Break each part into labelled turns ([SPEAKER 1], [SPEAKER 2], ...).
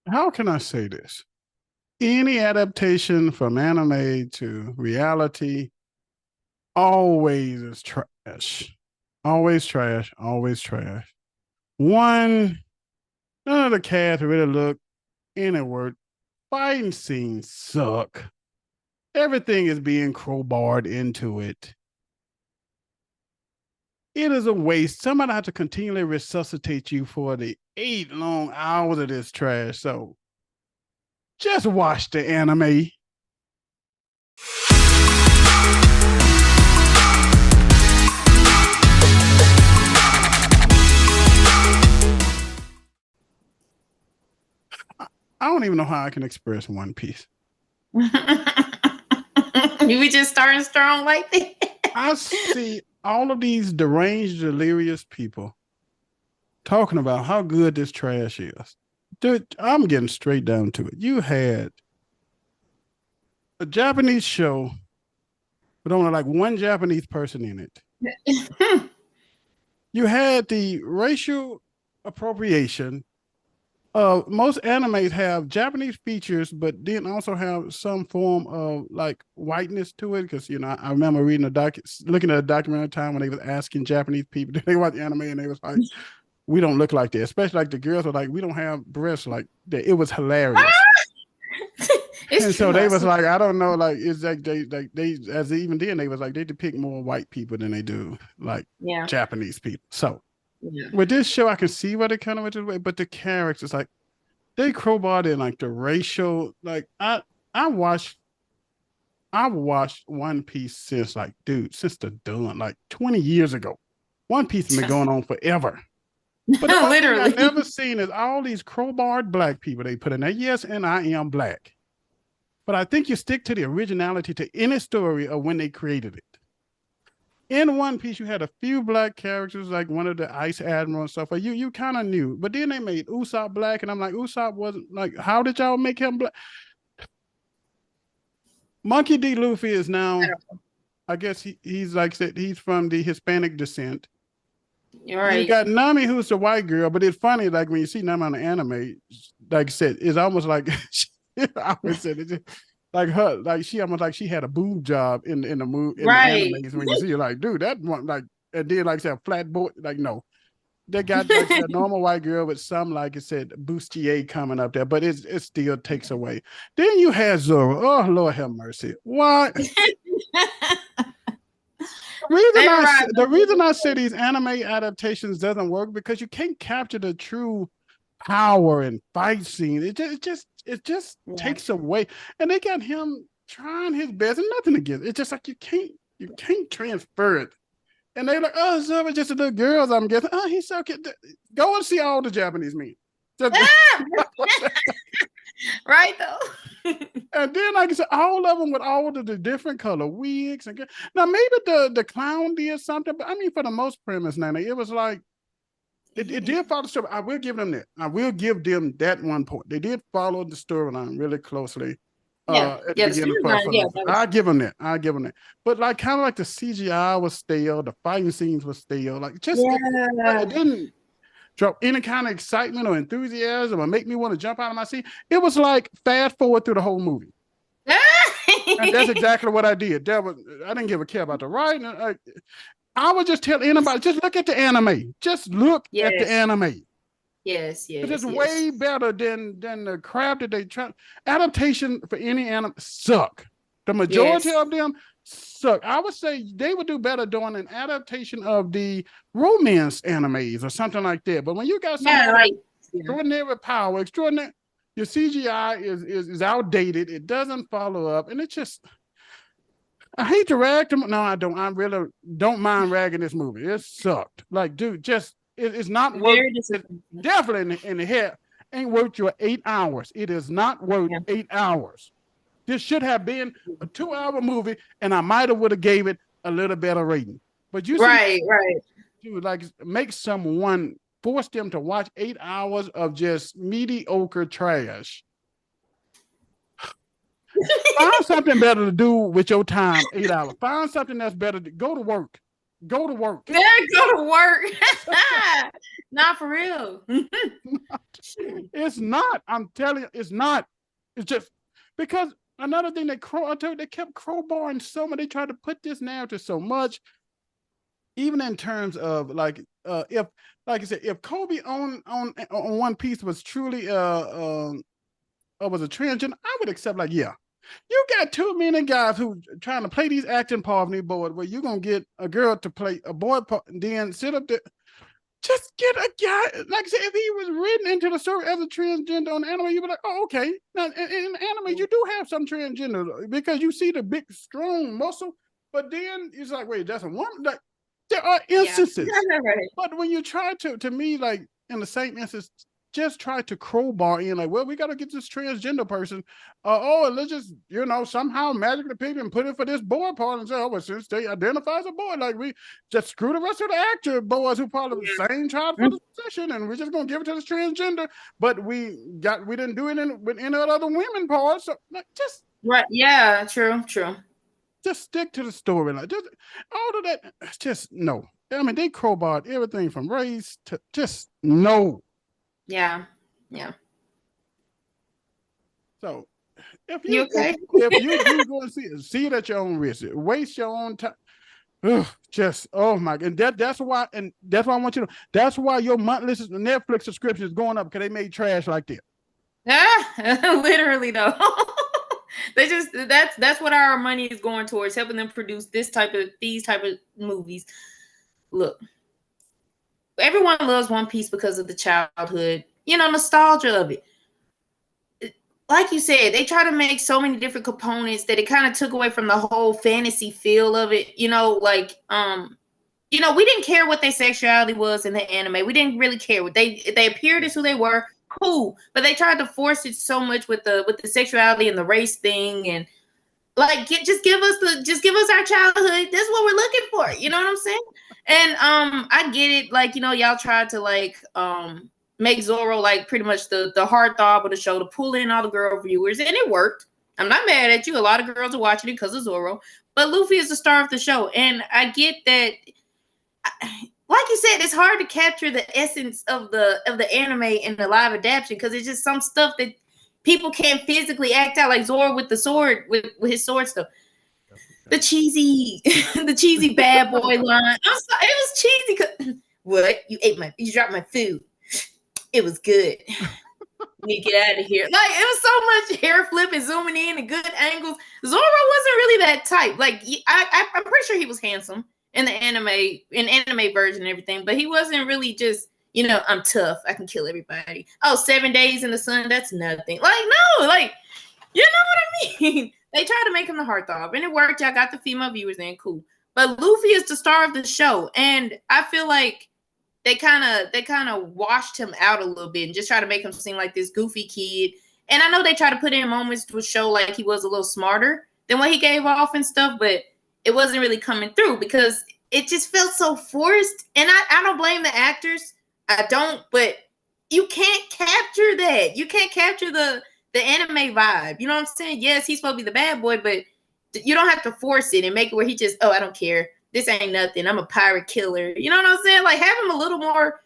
[SPEAKER 1] how can I say this? Any adaptation from anime to reality always is trash. Always trash. Always trash. One, none of the cast really look any work. Fighting scenes suck. Everything is being crowbarred into it. It is a waste. Somebody have to continually resuscitate you for the 8 long hours of this trash. So just watch the anime. I don't even know how I can express One Piece.
[SPEAKER 2] We just starting strong like that.
[SPEAKER 1] I see all of these deranged, delirious people talking about how good this trash is. Dude, I'm getting straight down to it. You had a Japanese show with only like one Japanese person in it. You had the racial appropriation. Most animes have Japanese features, but then also have some form of like whiteness to it. Because I remember looking at a documentary time when they was asking Japanese people, did they watch anime, and they was like, "We don't look like that." Especially like the girls were like, "We don't have breasts like that." It was hilarious. And so they was like, I don't know, like it's like they as even then they was like they depict more white people than they do like Japanese people. So with this show, I can see why they kind of went this way, but the characters, like, they crowbarred in like the racial. Like, I watched One Piece since since the dawn, like 20 years ago. One Piece has been going on forever. But the one thing I've never seen is all these crowbarred black people they put in there. Yes, and I am black. But I think you stick to the originality to any story of when they created it. In One Piece, you had a few black characters, like one of the Ice Admiral and stuff. But you kind of knew. But then they made Usopp black, and I'm like, Usopp wasn't like, how did y'all make him black? Monkey D. Luffy is now, I guess he's like said, he's from the Hispanic descent.
[SPEAKER 2] Right.
[SPEAKER 1] You got Nami, who's the white girl, but it's funny, like when you see Nami on the anime, like I said, it's almost like I always said it's like her, like she almost like she had a boob job in the movie, in the animes. When you see her, like, dude, that one, like, and then like said flat boy, like, no, they got like a normal white girl with some, like I said, bustier coming up there, but it still takes away. Then you had Zoro. Oh Lord have mercy, what? The reason I say these anime adaptations doesn't work because you can't capture the true power and fight scene. It just takes away. And they got him trying his best and nothing against it. It's just like you can't transfer it. And they're like, oh, so it's just the little girls, I'm guessing. Oh, he's so cute. Go and see all the Japanese men.
[SPEAKER 2] Right though.
[SPEAKER 1] And then, like I said, all of them with all of the different color wigs. Now, maybe the clown did something, but I mean, for the most premise, Nae-Nae, it was like, it did follow the story. I will give them that. I will give them that one point. They did follow the storyline really closely. At the beginning I give them that. But like kind of like the CGI was stale, the fighting scenes were stale. Like just it didn't drop any kind of excitement or enthusiasm or make me want to jump out of my seat. It was like fast forward through the whole movie. And that's exactly what I did. I didn't give a care about the writing. I would just tell anybody, just look at the anime. Just look at the anime.
[SPEAKER 2] Yes.
[SPEAKER 1] It's way better than the crap that they try. Adaptation for any anime suck. The majority of them suck. I would say they would do better doing an adaptation of the romance animes or something like that. But when you got something extraordinary power, extraordinary, your CGI is outdated. It doesn't follow up, and it just. I hate to rag them. No, I don't. I really don't mind ragging this movie. It sucked. Like, dude, it's not worth it. Definitely in the head. Ain't worth your 8 hours. It is not worth 8 hours. This should have been a 2-hour movie, and I might have would have gave it a little better rating. But you dude, like make someone force them to watch 8 hours of just mediocre trash. Find something better to do with your time, 8 hours. Find something that's better. Go to work. Go to work.
[SPEAKER 2] Yeah, go to work. Not for real.
[SPEAKER 1] It's not. I'm telling you, it's not. It's just because another thing I told you, they kept crowbarring so much. They tried to put this narrative so much, even in terms of like if, like I said, if Kobe on One Piece was truly was a transgender, I would accept, like, yeah, you got too many guys who trying to play these acting parts on these board where you're gonna get a girl to play a boy part and then sit up there. Just get a guy, like I said, if he was written into the story as a transgender on anime, you'd be like, oh, okay. Now in anime, you do have some transgender because you see the big, strong muscle, but then it's like, wait, that's a woman. Like, there are instances,
[SPEAKER 2] right.
[SPEAKER 1] but when you try to me, like in the same instance, just try to crowbar in, like, well, we got to get this transgender person. Oh, let's just, somehow magically pick and put it for this boy part and say, oh, well, since they identify as a boy, like, we just screw the rest of the actor boys who part of the same child for the position, and we're just gonna give it to this transgender. But we didn't do it with any other women parts. So, like, just
[SPEAKER 2] right. Yeah, true.
[SPEAKER 1] just stick to the story. Like, just all of that. Just no. I mean, they crowbarred everything from race to just no.
[SPEAKER 2] Yeah.
[SPEAKER 1] So if
[SPEAKER 2] You
[SPEAKER 1] you
[SPEAKER 2] okay?
[SPEAKER 1] if you do go and see it at your own risk, waste your own time. Just oh my god, that's why I want you to. That's why your monthly Netflix subscription is going up, because they made trash like that.
[SPEAKER 2] Literally though. They just that's what our money is going towards, helping them produce these type of movies. Look, everyone loves One Piece because of the childhood, nostalgia of it. Like you said, they try to make so many different components that it kind of took away from the whole fantasy feel of it. We didn't care what their sexuality was in the anime. We didn't really care. They appeared as who they were, cool. But they tried to force it so much with the sexuality and the race thing, and like just give us our childhood. That's what we're looking for. You know what I'm saying? And I get it. Like, y'all tried to like make Zoro like pretty much the heartthrob of the show to pull in all the girl viewers, and it worked. I'm not mad at you. A lot of girls are watching it because of Zoro, but Luffy is the star of the show, and I get that. Like you said, it's hard to capture the essence of the anime in the live adaptation because it's just some stuff that people can't physically act out, like Zoro with the sword, with his sword stuff. The cheesy, the cheesy bad boy line. I'm sorry, it was cheesy. What? You dropped my food. It was good. You get out of here. Like, it was so much hair flip and zooming in and good angles. Zoro wasn't really that type. Like, I'm pretty sure he was handsome in the anime version and everything, but he wasn't really just, I'm tough. I can kill everybody. Oh, 7 days in the sun, that's nothing. Like, no, like, you know what I mean? They tried to make him the heartthrob, and it worked. Y'all got the female viewers in, cool. But Luffy is the star of the show, and I feel like they kind of washed him out a little bit and just try to make him seem like this goofy kid. And I know they try to put in moments to show like he was a little smarter than what he gave off and stuff, but it wasn't really coming through because it just felt so forced. And I don't blame the actors. I don't, but you can't capture that. You can't capture the anime vibe. You know what I'm saying? Yes, he's supposed to be the bad boy, but you don't have to force it and make it where he just, oh, I don't care. This ain't nothing. I'm a pirate killer. You know what I'm saying? Like, have him a little more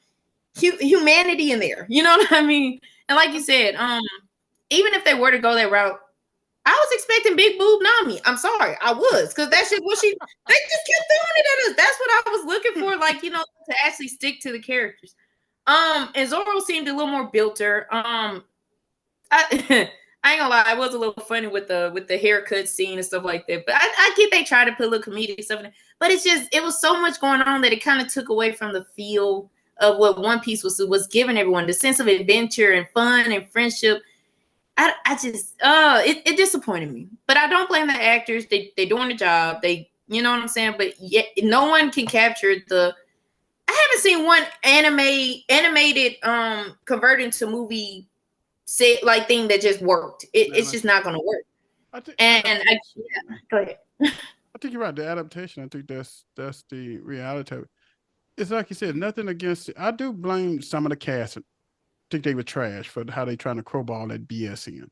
[SPEAKER 2] humanity in there. You know what I mean? And like you said, even if they were to go that route, I was expecting big boob Nami. I'm sorry, I was, because that shit was they just kept throwing it at us. That's what I was looking for, like, to actually stick to the characters. And Zoro seemed a little more builter. I ain't gonna lie, it was a little funny with the haircut scene and stuff like that. But I get they try to put a little comedic stuff in it. But it was so much going on that it kind of took away from the feel of what One Piece was giving everyone, the sense of adventure and fun and friendship. I just it disappointed me. But I don't blame the actors. They doing the job. They, you know what I'm saying? But yet no one can capture the I haven't seen one animated converted into movie like thing that just worked. It's just not going to work. Go ahead.
[SPEAKER 1] I think you're right. The adaptation, I think that's the reality of it. It's like you said, nothing against it. I do blame some of the cast. I think they were trash for how they trying to crowbar that BS in.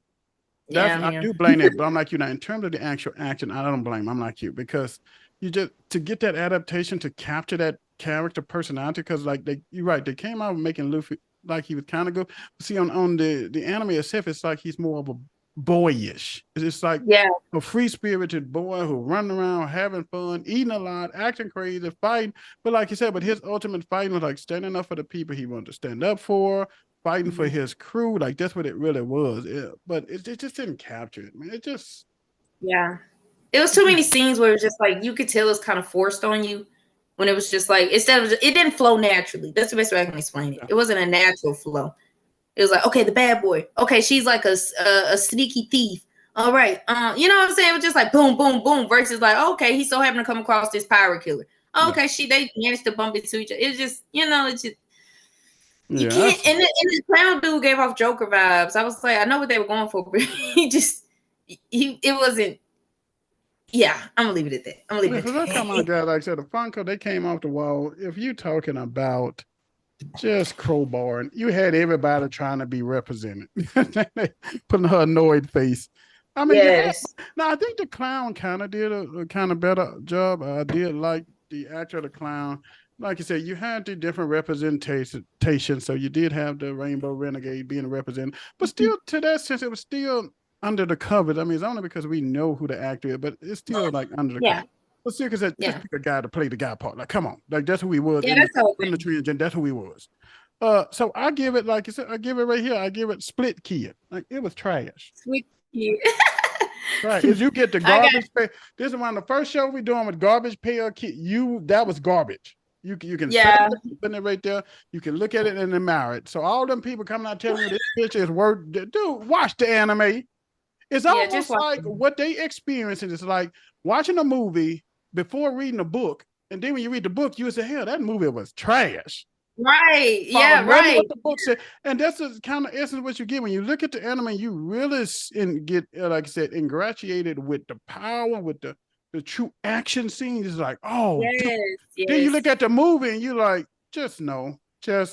[SPEAKER 1] I do blame it, but I'm like you now. In terms of the actual action, I don't blame. I'm like you because you just to get that adaptation to capture that character personality, because like you're right, they came out making Luffy like he was kind of good. But see, on the anime itself, it's like he's more of a boyish. It's just like
[SPEAKER 2] Yeah.
[SPEAKER 1] a free spirited boy who running around having fun, eating a lot, acting crazy, fighting. But like you said, but his ultimate fighting was like standing up for the people he wanted to stand up for, fighting for his crew. Like that's what it really was. But it just didn't capture it, man. It just
[SPEAKER 2] Yeah. It was too many scenes where it was just like you could tell it was kind of forced on you when it was just like instead of it didn't flow naturally. That's the best way I can explain it. It wasn't a natural flow. It was like, okay, the bad boy. Okay, she's like a sneaky thief. All right, you know what I'm saying? It was just like boom, boom, boom. Versus like, okay, he so happened to come across this pirate killer. Okay, they managed to bump into each other. It's just, it's just you can't. And the clown dude gave off Joker vibes. I was like, I know what they were going for, but it wasn't. Yeah, I'm gonna leave it at that. I'm gonna leave it at that.
[SPEAKER 1] That's how my guy, like I said, the Funko, they came off the wall. If you talking about just crowbarring, you had everybody trying to be represented, putting her annoyed face. I mean,
[SPEAKER 2] yes.
[SPEAKER 1] Now I think the clown kind of did a kind of better job. I did like the actor of the clown. Like you said, you had the different representation. So you did have the Rainbow Renegade being represented, but still, to that sense, it was still under the covers. I mean, it's only because we know who the actor is, but it's still like under the covers. But still, because just pick a guy to play the guy part. Like, come on, like that's who he was.
[SPEAKER 2] Yeah,
[SPEAKER 1] in the Transgen. That's who he was. So I give it, like you said, I give it right here. I give it Split Kid. Like it was trash.
[SPEAKER 2] Split Kid.
[SPEAKER 1] Right. As you get the garbage pay. This is one of the first show we doing with garbage pail kid. That was garbage. You can put it right there. You can look at it and admire it. So all them people coming out telling you this picture is worth. Dude, watch the anime. It's almost like what they experience. It's like watching a movie before reading a book, and then when you read the book, you say, "Hell, that movie was trash."
[SPEAKER 2] Right. Yeah. Right.
[SPEAKER 1] What the book said, and that's the kind of essence what you get when you look at the anime. You really get, like I said, ingratiated with the power, with the true action scenes. Is like, oh,
[SPEAKER 2] yes.
[SPEAKER 1] Then you look at the movie and you like, just no.
[SPEAKER 2] Did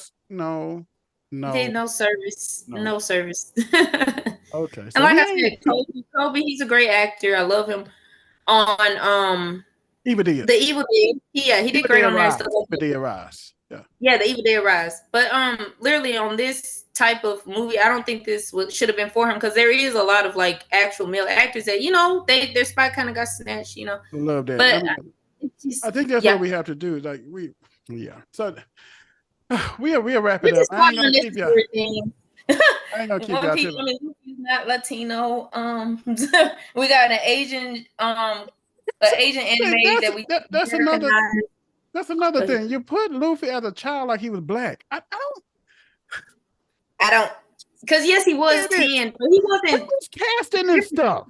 [SPEAKER 2] no service. No service.
[SPEAKER 1] Okay.
[SPEAKER 2] So and like I said, Kobe, he's a great actor. I love him. On
[SPEAKER 1] Evil Dead.
[SPEAKER 2] The Evil Dead. Yeah, he did great on that stuff.
[SPEAKER 1] Evil Dead Rise.
[SPEAKER 2] Yeah, the Evil Dead Rise. But literally on this type of movie, I don't think this should have been for him because there is a lot of like actual male actors that their spot kind of got snatched. I
[SPEAKER 1] love that.
[SPEAKER 2] But
[SPEAKER 1] I think that's what we have to do. Like So we'll wrap it up. I ain't gonna keep y'all. I ain't gonna keep y'all.
[SPEAKER 2] He's not Latino. We got an Asian anime
[SPEAKER 1] that's another. That's another thing. You put Luffy as a child like he was black. I don't.
[SPEAKER 2] Because yes, he was 10, but he wasn't.
[SPEAKER 1] He was casting and stuff.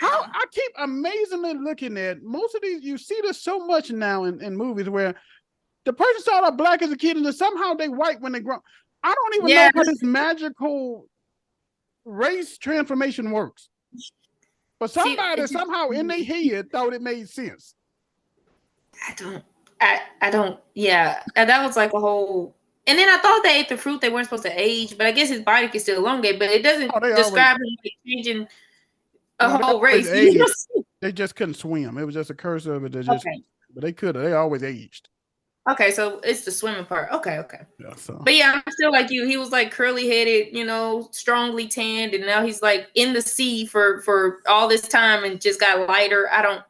[SPEAKER 1] I keep amazingly looking at most of these. You see this so much now in movies where the person started out black as a kid and then somehow they white when they grow. I don't even know how this magical race transformation works. But somebody somehow in their head thought it made sense.
[SPEAKER 2] I don't. Yeah, and that was like a whole. And then I thought they ate the fruit; they weren't supposed to age. But I guess his body can still elongate. But it doesn't describe him changing a whole race.
[SPEAKER 1] They just couldn't swim. It was just a curse of it. But they could. They always aged.
[SPEAKER 2] Okay, so it's the swimming part. Okay.
[SPEAKER 1] Yeah. So.
[SPEAKER 2] But yeah, I'm still like you. He was like curly headed, strongly tanned, and now he's like in the sea for all this time and just got lighter. I don't.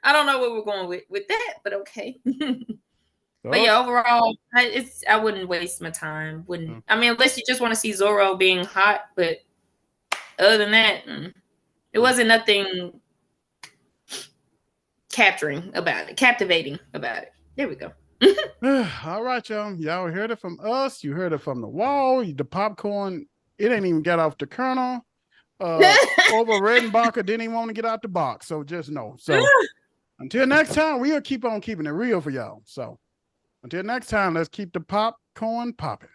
[SPEAKER 2] I don't know where we're going with that, but okay. But yeah, overall, I wouldn't waste my time. Wouldn't. I mean, unless you just want to see Zoro being hot, but other than that, it wasn't nothing captivating about it. There we go.
[SPEAKER 1] All right, y'all. Y'all heard it from us. You heard it from the wall. The popcorn, it ain't even got off the kernel. Over Redenbacher didn't even want to get out the box. So just know. So until next time, we'll keep on keeping it real for y'all. So until next time, let's keep the popcorn popping.